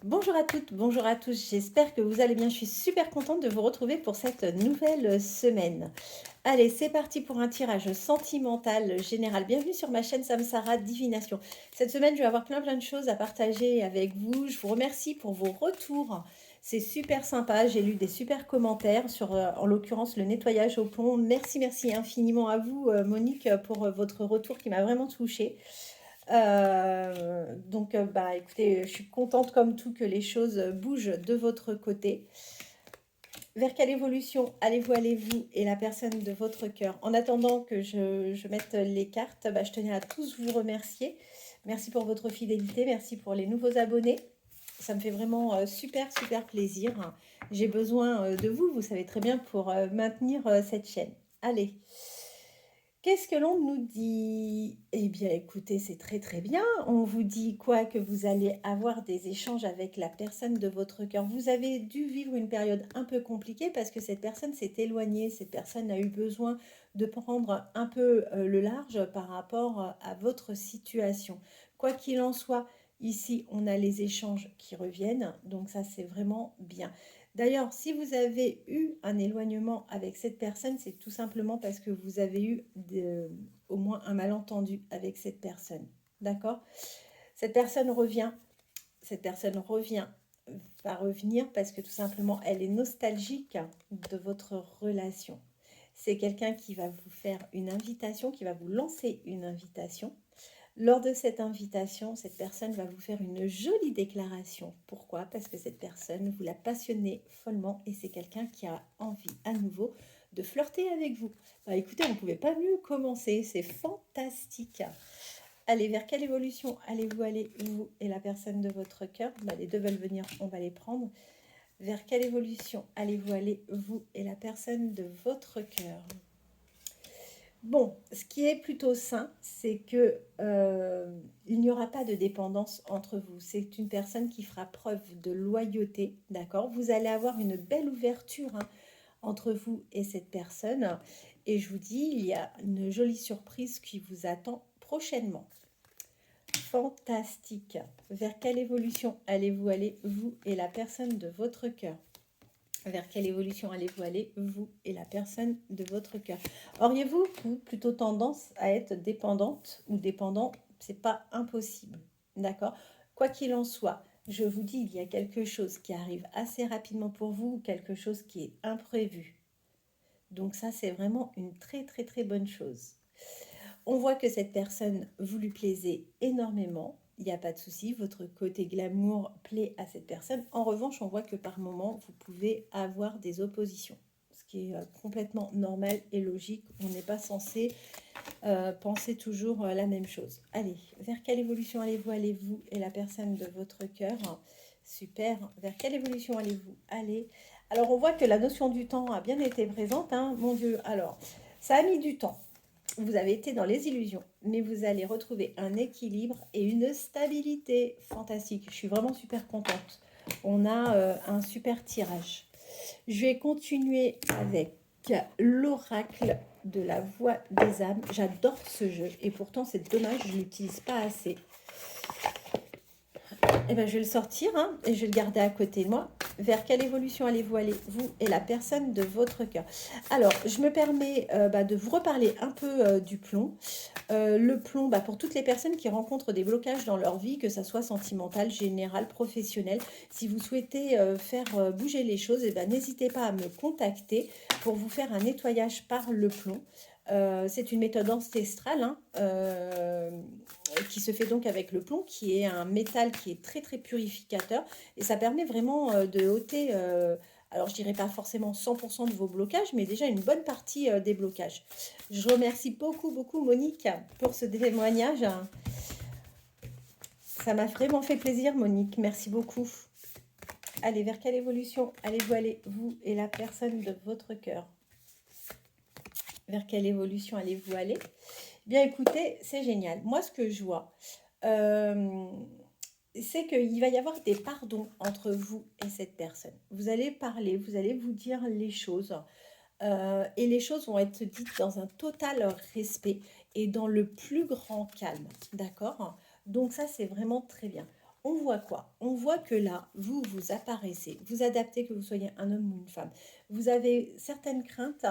Bonjour à toutes, bonjour à tous, j'espère que vous allez bien. Je suis super contente de vous retrouver pour cette nouvelle semaine. Allez, c'est parti pour un tirage sentimental général. Bienvenue sur ma chaîne Samsara Divination. Cette semaine, je vais avoir plein de choses à partager avec vous. Je vous remercie pour vos retours. C'est super sympa. J'ai lu des super commentaires sur, en l'occurrence, le nettoyage au plomb. Merci infiniment à vous, Monique, pour votre retour qui m'a vraiment touchée. Bah, écoutez, je suis contente comme tout que les choses bougent de votre côté. Vers quelle évolution allez-vous et la personne de votre cœur? En attendant que je mette les cartes, bah, je tenais à tous vous remercier. Merci pour votre fidélité, merci pour les nouveaux abonnés. Ça me fait vraiment super plaisir. J'ai besoin de vous, vous savez très bien, pour maintenir cette chaîne. Allez. Qu'est-ce que l'on nous dit? Eh bien, écoutez, c'est très bien. On vous dit quoi? Que vous allez avoir des échanges avec la personne de votre cœur. Vous avez dû vivre une période un peu compliquée parce que cette personne s'est éloignée. Cette personne a eu besoin de prendre un peu le large par rapport à votre situation. Quoi qu'il en soit, ici, on a les échanges qui reviennent. Donc ça, c'est vraiment bien. D'ailleurs, si vous avez eu un éloignement avec cette personne, c'est tout simplement parce que vous avez eu au moins un malentendu avec cette personne. D'accord? Cette personne revient, cette personne revient, va revenir parce que tout simplement, elle est nostalgique de votre relation. C'est quelqu'un qui va vous faire une invitation, qui va vous lancer une invitation. Lors de cette invitation, cette personne va vous faire une jolie déclaration. Pourquoi? Parce que cette personne vous l'a passionné follement et c'est quelqu'un qui a envie à nouveau de flirter avec vous. Bah, écoutez, on ne pouvait pas mieux commencer, c'est fantastique. Allez, vers quelle évolution allez-vous aller, vous et la personne de votre cœur? Bah, les deux veulent venir, on va les prendre. Vers quelle évolution allez-vous aller, vous et la personne de votre cœur? Bon, ce qui est plutôt sain, c'est que il n'y aura pas de dépendance entre vous. C'est une personne qui fera preuve de loyauté, d'accord? Vous allez avoir une belle ouverture entre vous et cette personne. Et je vous dis, il y a une jolie surprise qui vous attend prochainement. Fantastique. Vers quelle évolution allez-vous aller, vous et la personne de votre cœur? Vers quelle évolution allez-vous aller, vous et la personne de votre cœur? Auriez-vous plutôt tendance à être dépendante ou dépendant? C'est pas impossible, d'accord? Quoi qu'il en soit, je vous dis, il y a quelque chose qui arrive assez rapidement pour vous, quelque chose qui est imprévu. Donc ça, c'est vraiment une très bonne chose. On voit que cette personne, vous lui plaisez énormément. Il n'y a pas de souci, votre côté glamour plaît à cette personne. En revanche, on voit que par moment, vous pouvez avoir des oppositions, ce qui est complètement normal et logique. On n'est pas censé penser toujours la même chose. Allez, vers quelle évolution allez-vous et la personne de votre cœur? Super. Vers quelle évolution allez-vous aller? Alors, on voit que la notion du temps a bien été présente, hein. Mon Dieu, alors, ça a mis du temps. Vous avez été dans les illusions, mais vous allez retrouver un équilibre et une stabilité fantastique. Je suis vraiment super contente. On a un super tirage. Je vais continuer avec l'oracle de la voix des âmes. J'adore ce jeu et pourtant c'est dommage, je ne l'utilise pas assez. Et ben, je vais le sortir et je vais le garder à côté de moi. Vers quelle évolution allez-vous aller, vous et la personne de votre cœur? Alors, je me permets de vous reparler un peu du plomb. Le plomb, pour toutes les personnes qui rencontrent des blocages dans leur vie, que ça soit sentimental, général, professionnel, si vous souhaitez faire bouger les choses, n'hésitez pas à me contacter pour vous faire un nettoyage par le plomb. C'est une méthode ancestrale qui se fait donc avec le plomb, qui est un métal qui est très purificateur et ça permet vraiment de ôter, alors je dirais pas forcément 100% de vos blocages, mais déjà une bonne partie des blocages. Je remercie beaucoup Monique pour ce témoignage. Ça m'a vraiment fait plaisir Monique, merci beaucoup. Allez, vers quelle évolution allez-vous aller, vous et la personne de votre cœur? Vers quelle évolution allez-vous aller? Bien écoutez, c'est génial. Moi, ce que je vois, c'est qu'il va y avoir des pardons entre vous et cette personne. Vous allez parler, vous allez vous dire les choses. Et les choses vont être dites dans un total respect et dans le plus grand calme. D'accord? Donc ça, c'est vraiment très bien. On voit quoi? On voit que là, vous, vous apparaissez, vous adaptez, que vous soyez un homme ou une femme. Vous avez certaines craintes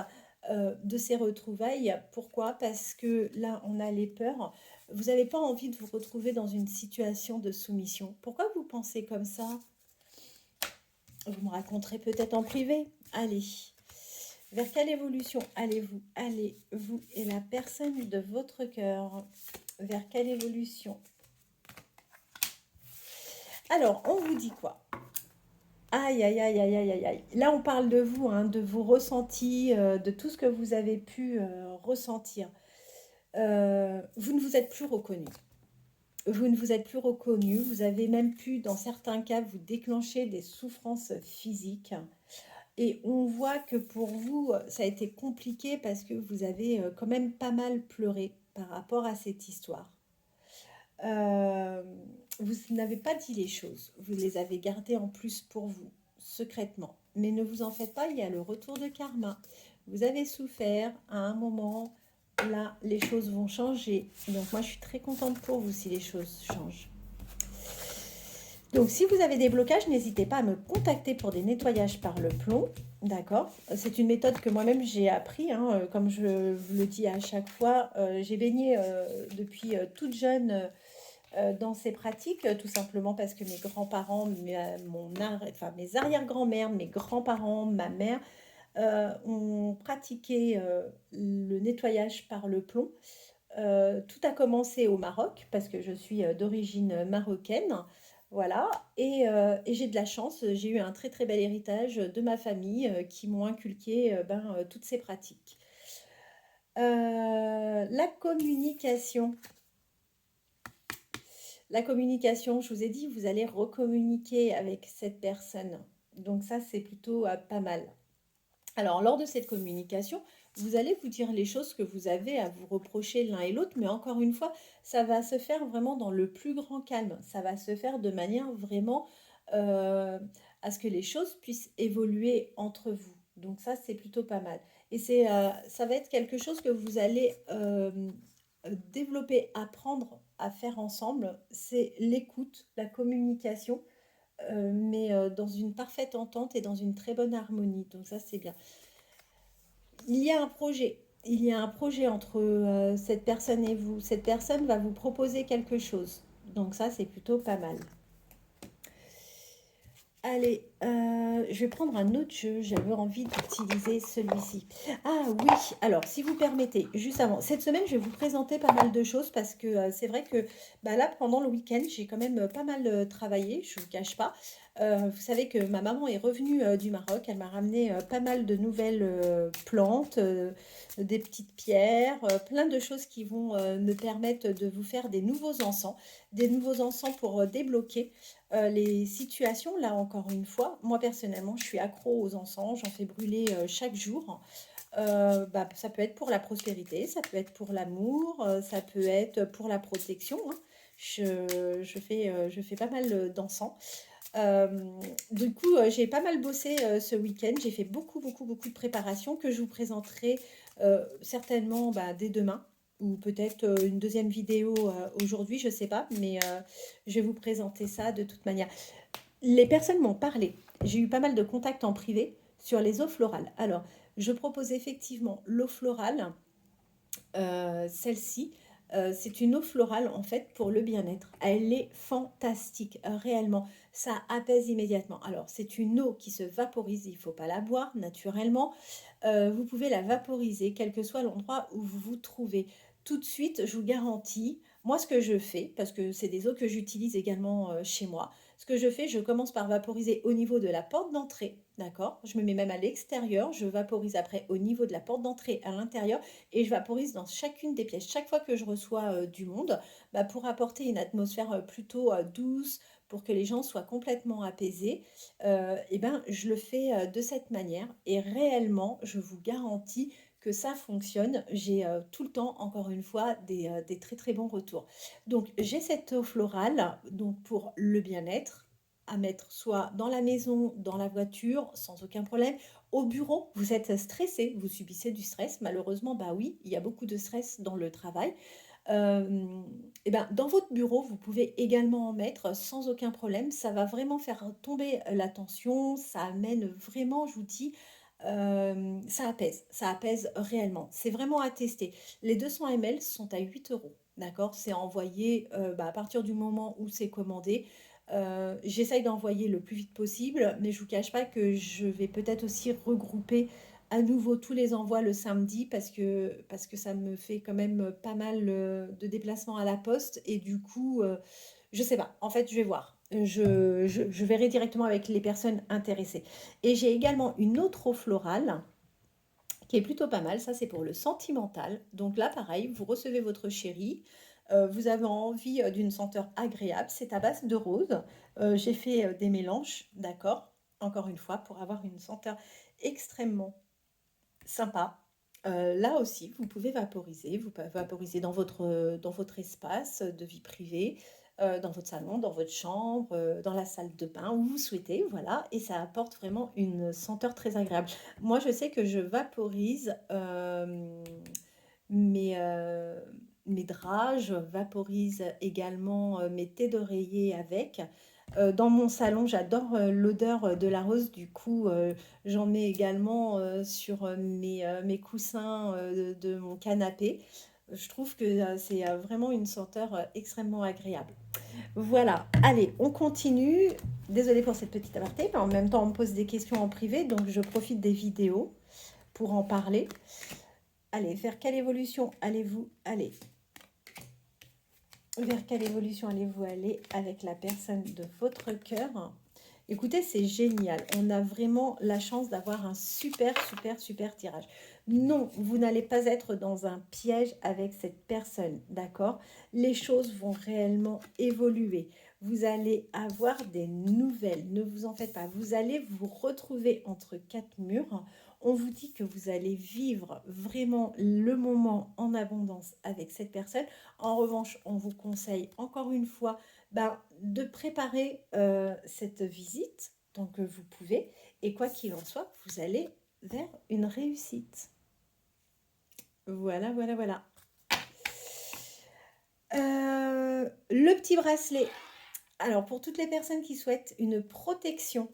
de ces retrouvailles. Pourquoi? Parce que là, on a les peurs. Vous n'avez pas envie de vous retrouver dans une situation de soumission. Pourquoi vous pensez comme ça? Vous me raconterez peut-être en privé. Allez. Vers quelle évolution allez-vous? Allez-vous et la personne de votre cœur. Vers quelle évolution? Alors, on vous dit quoi? Aïe, aïe, aïe, aïe, aïe, aïe, aïe. Là, on parle de vous, hein, de vos ressentis, de tout ce que vous avez pu ressentir. Vous ne vous êtes plus reconnu. Vous ne vous êtes plus reconnu. Vous avez même pu, dans certains cas, vous déclencher des souffrances physiques. Et on voit que pour vous, ça a été compliqué parce que vous avez quand même pas mal pleuré par rapport à cette histoire. Euh, vous n'avez pas dit les choses, vous les avez gardées en plus pour vous, secrètement. Mais ne vous en faites pas, il y a le retour de karma. Vous avez souffert à un moment, là, les choses vont changer. Donc moi, je suis très contente pour vous si les choses changent. Donc si vous avez des blocages, n'hésitez pas à me contacter pour des nettoyages par le plomb. D'accord. C'est une méthode que moi-même j'ai appris, hein, comme je vous le dis à chaque fois. J'ai baigné depuis toute jeune dans ces pratiques, tout simplement parce que mes grands-parents, enfin, mes arrière-grand-mères, mes grands-parents, ma mère, ont pratiqué le nettoyage par le plomb. Tout a commencé au Maroc, parce que je suis d'origine marocaine. Voilà, et j'ai de la chance, j'ai eu un très très bel héritage de ma famille qui m'ont inculqué toutes ces pratiques. La communication. La communication, je vous ai dit, vous allez recommuniquer avec cette personne. Donc ça, c'est plutôt pas mal. Alors, lors de cette communication, vous allez vous dire les choses que vous avez à vous reprocher l'un et l'autre, mais encore une fois, ça va se faire vraiment dans le plus grand calme. Ça va se faire de manière vraiment euh, à ce que les choses puissent évoluer entre vous. Donc ça, c'est plutôt pas mal. Et ça va être quelque chose que vous allez développer, apprendre à faire ensemble. C'est l'écoute, la communication, mais dans une parfaite entente et dans une très bonne harmonie. Donc ça, c'est bien. Il y a un projet. Il y a un projet entre cette personne et vous. Cette personne va vous proposer quelque chose. Donc ça, c'est plutôt pas mal. Allez, je vais prendre un autre jeu. J'avais envie d'utiliser celui-ci. Ah oui, alors si vous permettez, juste avant, cette semaine, je vais vous présenter pas mal de choses parce que c'est vrai que là, pendant le week-end, j'ai quand même pas mal travaillé, je ne vous cache pas. Vous savez que ma maman est revenue du Maroc. Elle m'a ramené pas mal de nouvelles plantes, des petites pierres, plein de choses qui vont me permettre de vous faire des nouveaux encens pour débloquer les situations. Là, encore une fois, moi personnellement, je suis accro aux encens, j'en fais brûler chaque jour. Ça peut être pour la prospérité, ça peut être pour l'amour, ça peut être pour la protection, hein. Je fais pas mal d'encens. Euh, du coup, j'ai pas mal bossé ce week-end. J'ai fait beaucoup, beaucoup, beaucoup de préparations que je vous présenterai certainement dès demain ou peut-être une deuxième vidéo aujourd'hui, je sais pas, mais je vais vous présenter ça de toute manière. Les personnes m'ont parlé. J'ai eu pas mal de contacts en privé sur les eaux florales. Alors, je propose effectivement l'eau florale, celle-ci. C'est une eau florale en fait pour le bien-être. Elle est fantastique, réellement. Ça apaise immédiatement. Alors, c'est une eau qui se vaporise, il ne faut pas la boire naturellement. Vous pouvez la vaporiser, quel que soit l'endroit où vous vous trouvez. Tout de suite, je vous garantis, moi ce que je fais, parce que c'est des eaux que j'utilise également chez moi, ce que je fais, je commence par vaporiser au niveau de la porte d'entrée, d'accord? Je me mets même à l'extérieur, je vaporise après au niveau de la porte d'entrée à l'intérieur et je vaporise dans chacune des pièces. Chaque fois que je reçois du monde, pour apporter une atmosphère plutôt douce, pour que les gens soient complètement apaisés, je le fais de cette manière et réellement, je vous garantis que ça fonctionne. J'ai tout le temps, encore une fois, des très très bons retours. Donc, j'ai cette eau florale donc pour le bien-être à mettre soit dans la maison, dans la voiture, sans aucun problème. Au bureau, vous êtes stressé, vous subissez du stress. Malheureusement, bah oui, il y a beaucoup de stress dans le travail. Et ben, dans votre bureau, vous pouvez également en mettre sans aucun problème. Ça va vraiment faire tomber la tension, ça amène vraiment, je vous dis, ça apaise réellement. C'est vraiment à tester. Les 200 ml sont à 8 €, d'accord? C'est envoyé, bah, à partir du moment où c'est commandé. J'essaye d'envoyer le plus vite possible, mais je vous cache pas que je vais peut-être aussi regrouper à nouveau tous les envois le samedi parce que ça me fait quand même pas mal, de déplacements à la poste et du coup, je sais pas. En fait, je vais voir. Je verrai directement avec les personnes intéressées et j'ai également une autre eau florale qui est plutôt pas mal. Ça, c'est pour le sentimental. Donc là, pareil, vous recevez votre chéri, vous avez envie, d'une senteur agréable. C'est à base de rose. J'ai fait, des mélanges, d'accord? Encore une fois, pour avoir une senteur extrêmement sympa. Là aussi, vous pouvez vaporiser. Vous pouvez vaporiser dans votre espace de vie privée, dans votre salon, dans votre chambre, dans la salle de bain, où vous souhaitez, voilà, et ça apporte vraiment une senteur très agréable. Moi, je sais que je vaporise, mes, mes draps, je vaporise également, mes thés d'oreiller avec. Dans mon salon, j'adore, l'odeur, de la rose. Du coup, j'en mets également, sur, mes coussins, de mon canapé. Je trouve que, c'est, vraiment une senteur, extrêmement agréable. Voilà, allez, on continue. Désolée pour cette petite aparté, mais en même temps, on me pose des questions en privé, donc je profite des vidéos pour en parler. Allez, vers quelle évolution allez-vous aller? Vers quelle évolution allez-vous aller avec la personne de votre cœur? Écoutez, c'est génial. On a vraiment la chance d'avoir un super, super, super tirage. Non, vous n'allez pas être dans un piège avec cette personne, d'accord? Les choses vont réellement évoluer. Vous allez avoir des nouvelles. Ne vous en faites pas. Vous allez vous retrouver entre quatre murs. On vous dit que vous allez vivre vraiment le moment en abondance avec cette personne. En revanche, on vous conseille encore une fois de préparer cette visite tant que vous pouvez. Et quoi qu'il en soit, vous allez vers une réussite. Voilà, voilà, voilà. Le petit bracelet. Alors, pour toutes les personnes qui souhaitent une protection,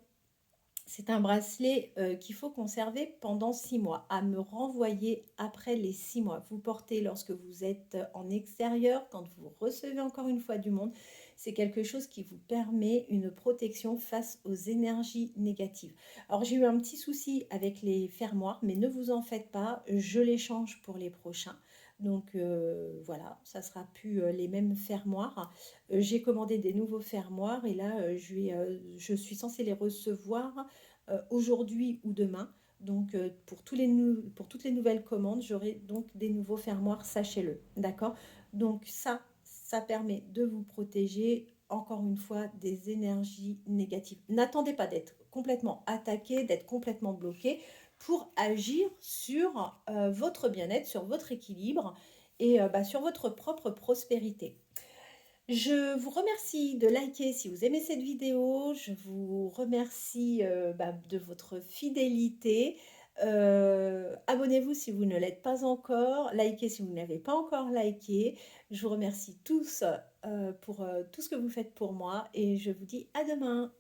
c'est un bracelet qu'il faut conserver pendant 6 mois, à me renvoyer après les 6 mois. Vous portez lorsque vous êtes en extérieur, quand vous recevez encore une fois du monde. C'est quelque chose qui vous permet une protection face aux énergies négatives. Alors j'ai eu un petit souci avec les fermoirs, mais ne vous en faites pas, je les change pour les prochains. Donc voilà, ça sera plus les mêmes fermoirs. J'ai commandé des nouveaux fermoirs et là je suis censée les recevoir aujourd'hui ou demain. Donc pour toutes les nouvelles commandes, j'aurai donc des nouveaux fermoirs, sachez-le. D'accord? Donc ça permet de vous protéger encore une fois des énergies négatives. N'attendez pas d'être complètement attaqué, d'être complètement bloqué pour agir sur votre bien-être, sur votre équilibre et sur votre propre prospérité. Je vous remercie de liker si vous aimez cette vidéo. Je vous remercie de votre fidélité. Abonnez-vous si vous ne l'êtes pas encore. Likez si vous n'avez pas encore liké. Je vous remercie tous pour tout ce que vous faites pour moi et je vous dis à demain.